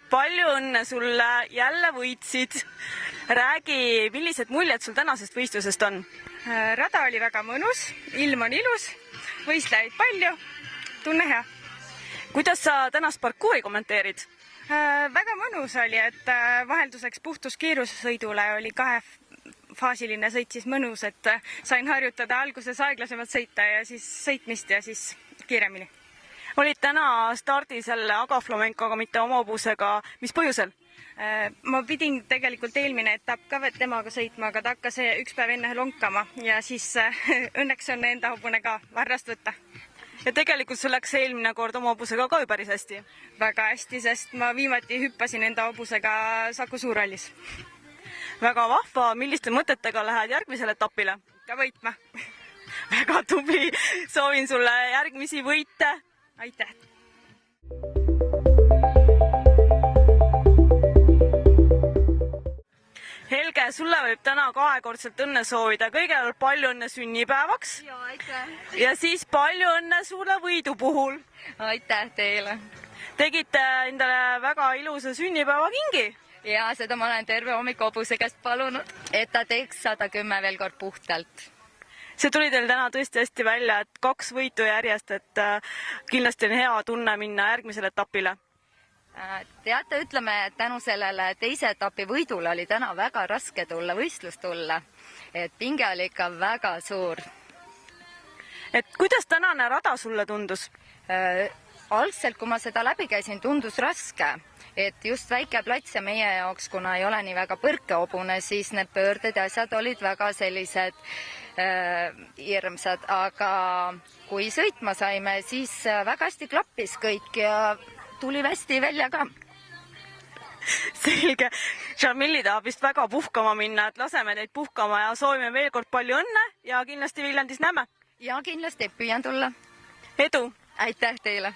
Palju õnne sulle, jälle võitsid. Räägi, millised muljed sul tänasest võistlusest on? Rada oli väga mõnus, ilm on ilus, võistlejaid palju, tunne hea. Kuidas sa tänast parkuuri kommenteerid? Väga mõnus oli, et vahelduseks puhtuskiirussõidule oli kahefaasiline sõit siis mõnus, et sain harjutada alguses aeglasemalt sõita ja siis sõitmist ja siis kiiremini. Olid täna stardis jälle Aga Flamencoga, mitte oma hobusega. Mis põhjusel? Ma pidin tegelikult eelmine etapp ka temaga sõitma, aga ta hakkas üks päev enne lonkama ja siis õnneks on enda hobune ka varrast võtta. Ja tegelikult sul läks eelmine kord oma hobusega ka ju päris hästi? Väga hästi, sest ma viimati hüppasin enda hobusega Saku Suurhallis. Väga vahva. Milliste mõtetega lähed järgmisele etapile? Ka võitma. Väga tubli. Soovin sulle järgmisi võite. Aitäh! Helge, sulle võib täna kahekordselt õnne soovida. Kõigepealt palju õnne sünnipäevaks. Ja, aitäh. Ja siis palju õnne sulle võidu puhul. Aitäh teile. Tegite endale väga ilusa sünnipäevakingi. Ja seda ma olen terve hommik hobuse käest palunud, et ta teeks 110 veel kord puhtalt. See tuli teil täna tõesti hästi välja, et 2 võitu järjest, et kindlasti on hea tunne minna järgmisele etapile. Teate, ütleme, et tänu sellele teise etapi võidule oli täna väga raske tulla, võistlust tulla. Et pinge oli ikka väga suur. Et kuidas tänane rada sulle tundus? Algselt, kui ma seda läbi käisin, tundus raske. Et just väike plats ja meie jaoks, kuna ei ole nii väga põrkehobune, siis need pöörded ja asjad olid väga sellised hirmsad, aga kui sõitma saime, siis väga hästi klappis kõik ja tuli hästi välja ka. Selge. Jamili tahab vist väga puhkama minna, et laseme teid puhkama ja soovime veel kord palju õnne ja kindlasti Viljandis näeme. Ja kindlasti püüan tulla. Edu! Aitäh teile!